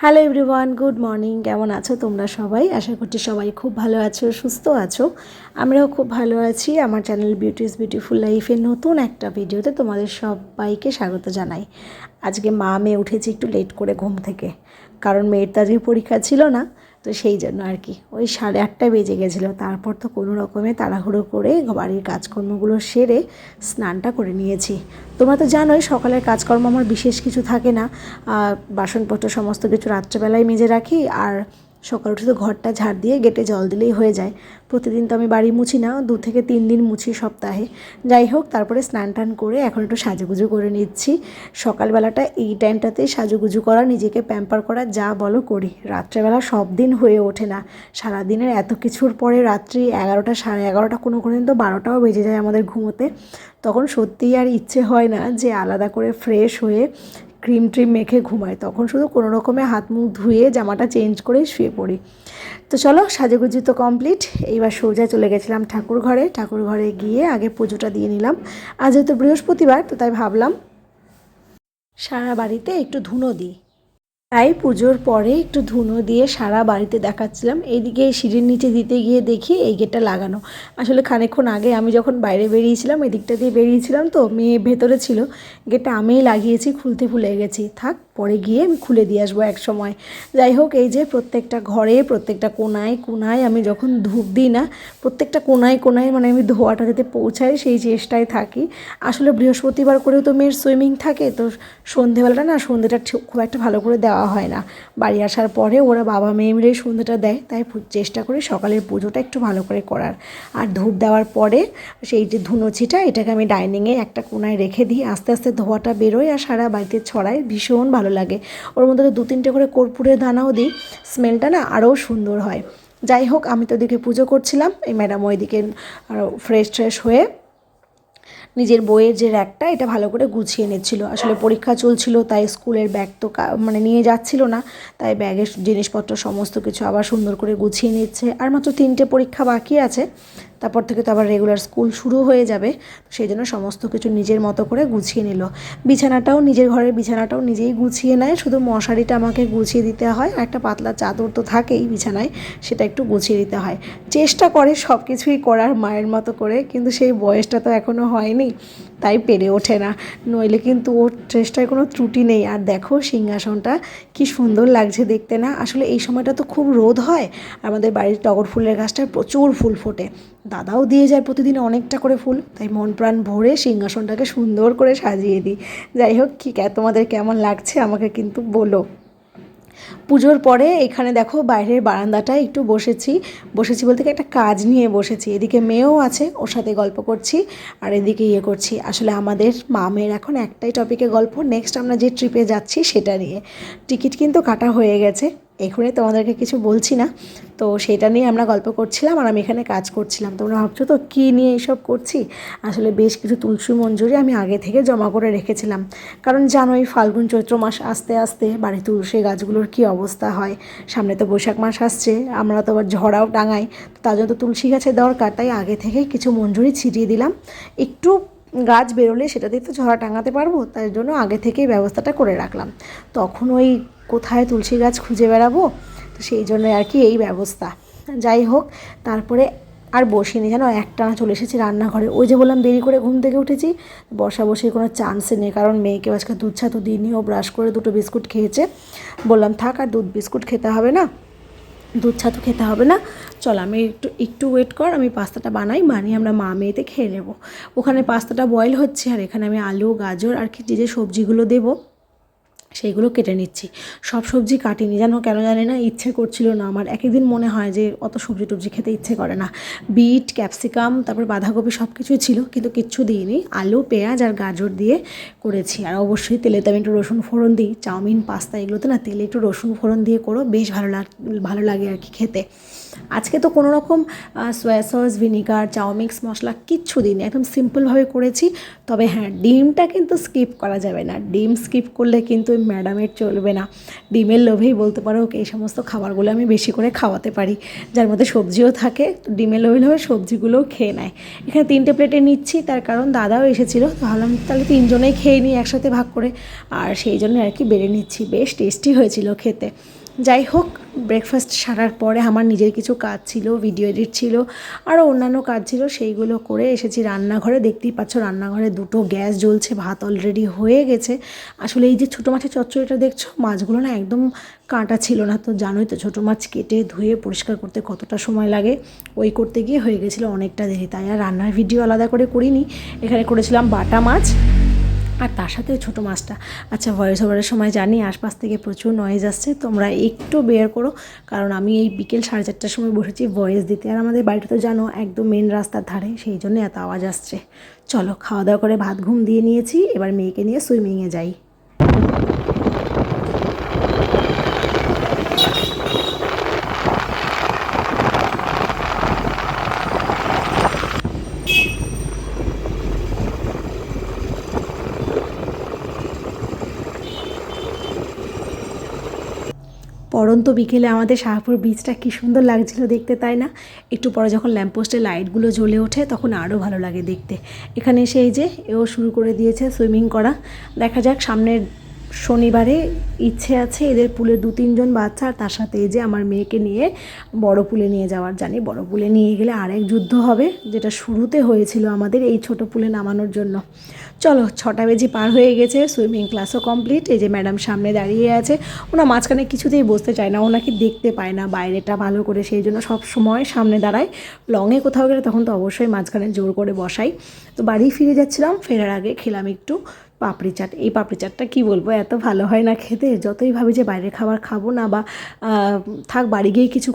Hello everyone, good morning. কেমন আছো তোমরা সবাই? আশা করছি সবাই খুব ভালো আছো, সুস্থ আছো। আমরাও খুব ভালো আছি। আমার চ্যানেল বিউটিস বিউটিফুল লাইফের নতুন একটা ভিডিওতে তোমাদের সবাইকে স্বাগত জানাই। আজকে মেয়ে উঠেছি একটু লেট করে ঘুম থেকে, কারণ মেয়ের তো আজকে পরীক্ষা ছিল না, তো সেই জন্য আর কি ওই 8:30 বেজে গেছিলো। তারপর তো কোনো রকমে তাড়াহুড়ো করে বাড়ির কাজকর্মগুলো সেরে স্নানটা করে নিয়েছি। তোমরা তো জানোই সকালের কাজকর্ম আমার বিশেষ কিছু থাকে না, বাসনপত্র সমস্ত কিছু রাত্রেবেলায় মেজে রাখি, আর সকাল উঠে তো ঘরটা ঝাড় দিয়ে গেটে জল দিলেই হয়ে যায়। প্রতিদিন তো আমি বাড়ি মুছি না, 2 থেকে 3 দিন মুছি সপ্তাহে। যাই হোক, তারপরে স্নান টান করে এখন একটু সাজুগুজু করে নিচ্ছি। সকালবেলাটা এই টাইমটাতেই সাজুগুজু করা, নিজেকে প্যাম্পার করা, যা বলো করি। রাত্রেবেলা সব দিন হয়ে ওঠে না। সারাদিনের এত কিছুর পরে রাত্রি 11টা, 11:30, কোনো দিন তো 12টাও বেজে যায় আমাদের ঘুমোতে। তখন সত্যিই আর ইচ্ছে হয় না যে আলাদা করে ফ্রেশ হয়ে ক্রিম ট্রিম মেখে ঘুমায়। তখন শুধু কোনো রকমে হাত মুখ ধুয়ে জামাটা চেঞ্জ করেই শুয়ে পড়ি। তো চলো, সাজুগুজু তো কমপ্লিট। এইবার সোজা চলে গেছিলাম ঠাকুর ঘরে গিয়ে আগে পুজোটা দিয়ে নিলাম। আজ যেহেতু বৃহস্পতিবার, তো তাই ভাবলাম সারা বাড়িতে একটু ধুনো দিই। তাই পুজোর পরে একটু ধুনো দিয়ে সারা বাড়িতে দেখাচ্ছিলাম। এইদিকে সিঁড়ির নিচে দিতে গিয়ে দেখি এই গেটটা লাগানো। আসলে খানিকক্ষণ আগে আমি যখন বাইরে বেরিয়েছিলাম, এই দিকটা দিয়ে বেরিয়েছিলাম, তো মেয়ে ভেতরে ছিল, গেটটা আমিই লাগিয়েছি, খুলতে ভুলে গেছি। থাক, পরে গিয়ে আমি খুলে দিয়ে আসবো এক সময়। যাই হোক, এই যে প্রত্যেকটা ঘরে, প্রত্যেকটা কোনায় কোনায় আমি যখন ধূপ দিই না, প্রত্যেকটা কোনায় কোনায় মানে আমি ধোয়াটা যাতে পৌঁছায় সেই চেষ্টায় থাকি। আসলে বৃহস্পতিবার করেও তো মেয়ের সুইমিং থাকে, তো সন্ধেবেলাটা না, সন্ধেটা খুব একটা ভালো করে দেওয়া হয় না। বাড়ি আসার পরে ওরা বাবা মেয়ে মিলে সন্ধ্যাটা দেয়, তাই চেষ্টা করি সকালের পুজোটা একটু ভালো করে করার। আর ধূপ দেওয়ার পরে সেই যে ধুনোচিটা, এটাকে আমি ডাইনিংয়ে একটা কোনায় রেখে দিই। আস্তে আস্তে ধোঁয়াটা বেরোয় আর সারা বাড়িতে ছড়ায়, ভীষণ ভালো লাগে। ওর মধ্যে 2-3টে করে কর্পূরের দানাও দিই, স্মেলটা না আরও সুন্দর হয়। যাই হোক, আমি তো ওদিকে পুজো করছিলাম, এই ম্যাডাম ওইদিকে ফ্রেশ হয়ে নিজের বইয়ের যে র্যাকটা, এটা ভালো করে গুছিয়ে নিচ্ছিল। আসলে পরীক্ষা চলছিল, তাই স্কুলের ব্যাগ তো মানে নিয়ে যাচ্ছিল না, তাই ব্যাগের জিনিসপত্র সমস্ত কিছু আবার সুন্দর করে গুছিয়ে নিচ্ছে। আর মাত্র 3টে পরীক্ষা বাকি আছে, তারপর থেকে তো আবার রেগুলার স্কুল শুরু হয়ে যাবে। সেই জন্য সমস্ত কিছু নিজের মতো করে গুছিয়ে নিল। বিছানাটাও, নিজের ঘরের বিছানাটাও নিজেই গুছিয়ে নেয়, শুধু মশারিটা আমাকে গুছিয়ে দিতে হয়। একটা পাতলা চাদর তো থাকেই বিছানায়, সেটা একটু গুছিয়ে দিতে হয়। চেষ্টা করে সব কিছুই করার মায়ের মতো করে, কিন্তু সেই বয়সটা তো এখনও হয়নি, তাই পেরে ওঠে না। নইলে কিন্তু ওর চেষ্টায় কোনো ত্রুটি নেই। আর দেখো সিংহাসনটা কি সুন্দর লাগছে দেখতে না? আসলে এই সময়টা তো খুব রোদ হয়, আমাদের বাড়ির টগর ফুলের গাছটায় প্রচুর ফুল ফোটে। দাদাও দিয়ে যায় প্রতিদিন অনেকটা করে ফুল, তাই মন প্রাণ ভরে সিংহাসনটাকে সুন্দর করে সাজিয়ে দিই। যাই হোক, তোমাদের কেমন লাগছে আমাকে কিন্তু বলো। পুজোর পরে এখানে দেখো বাইরের বারান্দাটায় একটু বসেছি বলতে কি, একটা কাজ নিয়ে বসেছি। এদিকে মেয়েও আছে, ওর সাথে গল্প করছি, আর এদিকে করছি। আসলে আমাদের মেয়ের এখন একটাই টপিকে গল্প, নেক্সট আমরা যে ট্রিপে যাচ্ছি সেটা নিয়ে। টিকিট কিন্তু কাটা হয়ে গেছে, এখানে তোমাদেরকে কিছু বলছি না। তো সেটা নিয়ে আমরা গল্প করছিলাম, আর আমি এখানে কাজ করছিলাম। তোমরা ভাবছো তো কী নিয়ে এইসব করছি? আসলে বেশ কিছু তুলসী মঞ্জুরি আমি আগে থেকে জমা করে রেখেছিলাম, কারণ জানোই ফাল্গুন চৈত্র মাস আস্তে আস্তে বাড়ি তুলসী গাছগুলোর কী অবস্থা হয়। সামনে তো বৈশাখ মাস আসছে, আমরা তো আবার ঝড়াও টাঙাই, তো তার জন্য তো তুলসী গাছের দরকার, তাই আগে থেকেই কিছু মঞ্জুরি ছিটিয়ে দিলাম। একটু গাছ বেরোলে সেটাতেই তো ঝরা টাঙাতে পারবো, তাই জন্য আগে থেকেই ব্যবস্থাটা করে রাখলাম। তখন ওই কোথায় তুলসী গাছ খুঁজে বেড়াবো, তো সেই জন্য আর কি এই ব্যবস্থা। যাই হোক, তারপরে আর বসিনি, জানো, একটানা চলে এসেছি রান্নাঘরে। ওই যে বললাম দেরি করে ঘুম থেকে উঠেছি, বসাবসির কোনো চান্সই নেই, কারণ মেয়েকে আজকে দুধ চা তো দিইনি, ও ব্রাশ করে 2টো বিস্কুট খেয়েছে। বললাম থাক, আর দুধ বিস্কুট খেতে হবে না, দুধ চা তো খেতে হবে না, চল আমি একটু ওয়েট কর, আমি পাস্তাটা বানিয়ে আমরা মেয়েতে খেয়ে নেবো। ওখানে পাস্তাটা বয়েল হচ্ছে, আর এখানে আমি আলু, গাজর আর কি যে সবজিগুলো দেবো সেইগুলো কেটে নিচ্ছি। সব সবজি কাটিনি, কেন জানি না, ইচ্ছে করছিল না আমার। এক একদিন মনে হয় যে অত সবজি টবজি খেতে ইচ্ছে করে না। বিট, ক্যাপসিকাম, তারপর বাঁধাকপি সব কিছুই ছিল, কিন্তু কিচ্ছু দিইনি। আলু, পেঁয়াজ আর গাজর দিয়ে করেছি। আর অবশ্যই তেলেতে আমি একটু রসুন ফোড়ন দিই। চাউমিন, পাস্তা এগুলোতে না তেলে একটু রসুন ফোড়ন দিয়ে করো, বেশ ভালো লাগে আর কি খেতে। আজকে তো কোনো রকম সয়া সস, ভিনিগার, চাউমিক্স মশলা কিচ্ছু দিইনি, একদম সিম্পলভাবে করেছি। তবে হ্যাঁ, ডিমটা কিন্তু স্কিপ করা যাবে না। ডিম স্কিপ করলে কিন্তু ওই ম্যাডামের চলবে না। ডিমের লোভেই বলতে পারো ওকে এই সমস্ত খাবারগুলো আমি বেশি করে খাওয়াতে পারি, যার মধ্যে সবজিও থাকে। তো ডিমের লোভে সবজিগুলোও খেয়ে নেয়। এখানে 3টে প্লেটে নিচ্ছি, তার কারণ দাদাও এসেছিলো, ভাবলাম তাহলে 3জনেই খেয়ে নিই একসাথে ভাগ করে, আর সেই জন্য আর কি বেড়ে নিচ্ছি। বেশ টেস্টি হয়েছিল খেতে। যাই হোক, ব্রেকফাস্ট সারার পরে আমার নিজের কিছু কাজ ছিল, ভিডিও এডিট ছিল, আরও অন্যান্য কাজ ছিল, সেইগুলো করে এসেছি রান্নাঘরে। দেখতেই পাচ্ছ রান্নাঘরে দুটো গ্যাস জ্বলছে, ভাত অলরেডি হয়ে গেছে। আসলে এই যে ছোটো মাছের চচ্চড়িটা দেখছো, মাছগুলো না একদম কাঁটা ছিল না, তো জানোই তো ছোটো মাছ কেটে ধুয়ে পরিষ্কার করতে কতটা সময় লাগে, ওই করতে গিয়ে হয়ে গেছিলো অনেকটা দেরি, তাই আর রান্নার ভিডিও আলাদা করে করিনি। এখানে করেছিলাম বাটা মাছ আর তার সাথে ছোটো মাছটা। আচ্ছা, ভয়েস ওভারের সময় জানি আশপাশ থেকে প্রচুর নয়েজ আসছে, তোমরা একটু বেয়ার করো, কারণ আমি এই বিকেল 4:30টার সময় বসেছি ভয়েস দিতে, আর আমাদের বাড়িটা তো জানো একদম মেন রাস্তার ধারে, সেই জন্য এত আওয়াজ আসছে। চলো, খাওয়া দাওয়া করে ভাত ঘুম দিয়ে নিয়েছি, এবার মেয়েকে নিয়ে সুইমিংয়ে যাই। পড়ন্ত বিকেলে আমাদের শাহপুর বিচটা কী সুন্দর লাগছিল দেখতে, তাই না? একটু পরে যখন ল্যাম্পপোস্টের লাইটগুলো জ্বলে ওঠে তখন আরও ভালো লাগে দেখতে। এখানে এসে এই যে এও শুরু করে দিয়েছে সুইমিং করা। দেখা যাক, সামনের শনিবারে ইচ্ছে আছে এদের পুলে 2-3 জন বাচ্চা, আর তার সাথে এই যে আমার মেয়েকে নিয়ে বড় পুলে নিয়ে যাওয়ার। জানি বড় পুলে নিয়ে গেলে আরেক যুদ্ধ হবে, যেটা শুরুতে হয়েছিল আমাদের এই ছোট পুলে নামানোর জন্য। চলো, 6টা বেজে পার হয়ে গেছে, সুইমিং ক্লাসও কমপ্লিট। এই যে ম্যাডাম সামনে দাঁড়িয়ে আছে, ওনা মাঝখানে কিছুতেই বসতে চায় না, ওনাকে দেখতে পায় না বাইরেটা ভালো করে, সেই জন্য সব সময় সামনে দাঁড়ায়। লংয়ে কোথাও গেলে তখন তো অবশ্যই মাঝখানে জোর করে বসাই। তো বাড়ি ফিরে যাচ্ছিলাম, ফেরার আগে খেলাম একটু পাপড়ি চাট। এই পাপড়ি চাটটা কী বলবো, এত ভালো হয় না খেতে, যতই ভাবি যে বাইরের খাবার খাবো না, বা থাক বাড়ি গিয়ে কিছু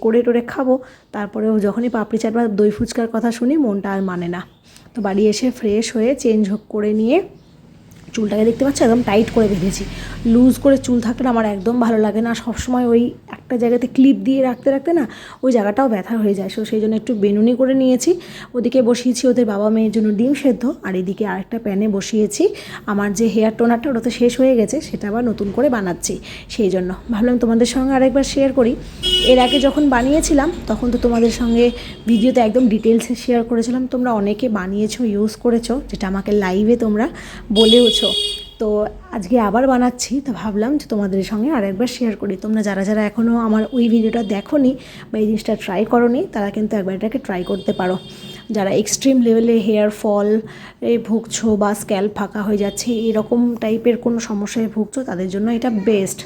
করে টোরে খাবো, তারপরেও যখনই পাপড়ি চাট বা দই ফুচকার কথা শুনি মনটা আর মানে না। তো বাড়ি এসে ফ্রেশ হয়ে চেঞ্জ করে নিয়ে চুলটাকে দেখতে পাচ্ছ একদম টাইট করে বেঁধেছি। লুজ করে চুল থাকলে আমার একদম ভালো লাগে না, সবসময় ওই একটা জায়গাতে ক্লিপ দিয়ে রাখতে রাখতে না ওই জায়গাটাও ব্যথা হয়ে যায়। সো সেই জন্য একটু বেনুনি করে নিয়েছি। ওদিকে বসিয়েছি ওদের বাবা মেয়ের জন্য ডিম সেদ্ধ, আর এদিকে আরেকটা প্যানে বসিয়েছি আমার যে হেয়ার টোনারটা, ওটা তো শেষ হয়ে গেছে, সেটা আবার নতুন করে বানাচ্ছি। সেই জন্য ভাবলাম তোমাদের সঙ্গে আরেকবার শেয়ার করি। এর আগে যখন বানিয়েছিলাম তখন তো তোমাদের সঙ্গে ভিডিওতে একদম ডিটেলসে শেয়ার করেছিলাম, তোমরা অনেকে বানিয়েছো, ইউজ করেছো, যেটা আমাকে লাইভে তোমরা বলেওছো। তো আজকে আবার বানাচ্ছি, তো ভাবলাম যে তোমাদের সঙ্গে আরেকবার শেয়ার করি। তোমরা যারা যারা এখনও আমার ওই ভিডিওটা দেখোনি বা এই জিনিসটা ট্রাই করোনি, তারা কিন্তু একবার এটাকে ট্রাই করতে পারো। যারা এক্সট্রিম লেভেলে হেয়ার ফল ভুগছো বা স্ক্যাল্প ফাঁকা হয়ে যাচ্ছে, এরকম টাইপের কোনো সমস্যায় ভুগছো, তাদের জন্য এটা বেস্ট।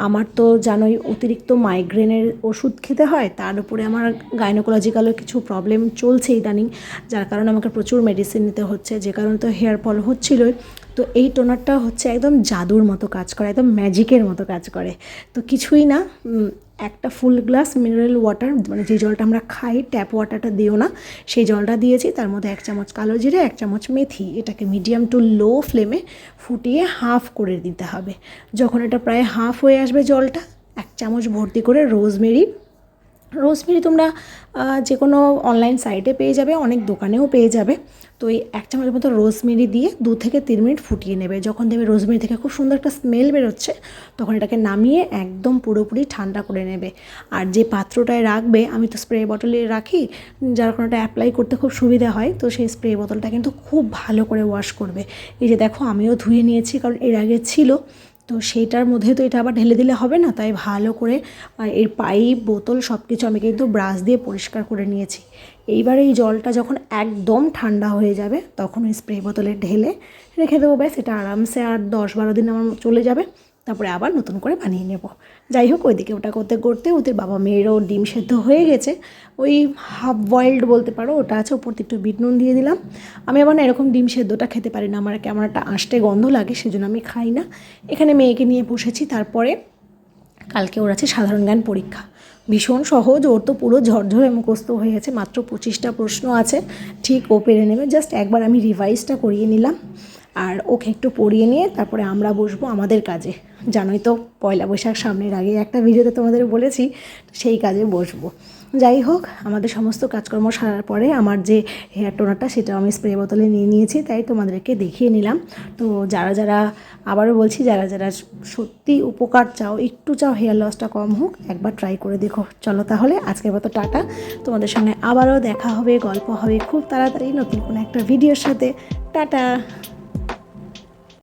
আমার তো জানোই অতিরিক্ত মাইগ্রেনের ওষুধ খেতে হয়, তার উপরে আমার গাইনোকোলজিক্যালও কিছু প্রবলেম চলছে ইদানিং, যার কারণে আমাকে প্রচুর মেডিসিন নিতে হচ্ছে, যে কারণে তো হেয়ার ফল হচ্ছিলোই। তো এই টোনারটা হচ্ছে একদম জাদুর মতো কাজ করে, একদম ম্যাজিকের মতো কাজ করে। তো কিছুই না, একটা ফুল গ্লাস মিনারেল ওয়াটার, মানে যে জলটা আমরা খাই, ট্যাপ ওয়াটারটা দিও না, সেই জলটা দিয়েছি, তার মধ্যে 1 চামচ কালো জিরে, 1 চামচ মেথি, এটাকে মিডিয়াম টু লো ফ্লেমে ফুটিয়ে হাফ করে দিতে হবে। যখন এটা প্রায় হাফ হয়ে আসবে জলটা, 1 চামচ ভর্তি করে রোজমেরি তোমরা যে কোনো অনলাইন সাইটে পেয়ে যাবে, অনেক দোকানেও পেয়ে যাবে। তো এই 1 চামচ মতো রোজমেরি দিয়ে 2 থেকে 3 মিনিট ফুটিয়ে নেবে। যখন দেখবে রোজমেরি থেকে খুব সুন্দর একটা স্মেল বেরোচ্ছে, তখন এটাকে নামিয়ে একদম পুরোপুরি ঠান্ডা করে নেবে। আর যে পাত্রটায় রাখবে, আমি তো স্প্রে বটলে রাখি, যার কারণে এটা অ্যাপ্লাই করতে খুব সুবিধা হয়, তো সেই স্প্রে বোতলটা কিন্তু খুব ভালো করে ওয়াশ করবে। এই যে দেখো, আমিও ধুয়ে নিয়েছি, কারণ এর আগে ছিল, তো সেইটার মধ্যে তো এটা আবার ঢেলে দিলে হবে না, তাই ভালো করে এর পাইপ বোতল সব কিছু আমি কিন্তু ব্রাশ দিয়ে পরিষ্কার করে নিয়েছি। এইবার এই জলটা যখন একদম ঠান্ডা হয়ে যাবে, তখন ওই স্প্রে বোতলে ঢেলে রেখে দেবো, ব্যাস। এটা আরামসে আর 10-12 দিন আমার চলে যাবে, তারপরে আবার নতুন করে বানিয়ে নেব। যাই হোক, ওইদিকে ওটা করতে করতে ওদের বাবা মেয়েরও ডিম সেদ্ধ হয়ে গেছে, ওই হাফ বয়েলড বলতে পারো, ওটা আছে, ওপর একটু বিট নুন দিয়ে দিলাম। আমি আবার না এরকম ডিম সেদ্ধটা খেতে পারি না, আমার কেমন একটা আঁশটে গন্ধ লাগে, সেজন্য আমি খাই না। এখানে মেয়েকে নিয়ে বসেছি। তারপরে কালকে ওর আছে সাধারণ জ্ঞান পরীক্ষা, ভীষণ সহজ, ওর তো পুরো ঝরঝরে মুখস্থ হয়ে গেছে, মাত্র 25টা প্রশ্ন আছে, ঠিক ও পেরে নেবে। জাস্ট একবার আমি রিভাইজটা করিয়ে নিলাম, আর ওকে একটু পড়িয়ে নিয়ে তারপরে আমরা বসবো আমাদের কাজে। জানোই তো, পয়লা বৈশাখ সামনের আগে একটা ভিডিওতে তোমাদের বলেছি, সেই কাজে বসবো। যাই হোক, আমাদের সমস্ত কাজকর্ম সারার পরে আমার যে হেয়ার টোনারটা, সেটাও আমি স্প্রে বোতলে নিয়ে নিয়েছি, তাই তোমাদেরকে দেখিয়ে নিলাম। তো যারা যারা, আবারও বলছি, যারা যারা সত্যি উপকার চাও, একটু চাও হেয়ার লসটা কম হোক, একবার ট্রাই করে দেখো। চলো তাহলে আজকের মতো টাটা, তোমাদের সঙ্গে আবারও দেখা হবে, গল্প হবে খুব তাড়াতাড়ি নতুন কোনো একটা ভিডিওর সাথে। টাটা।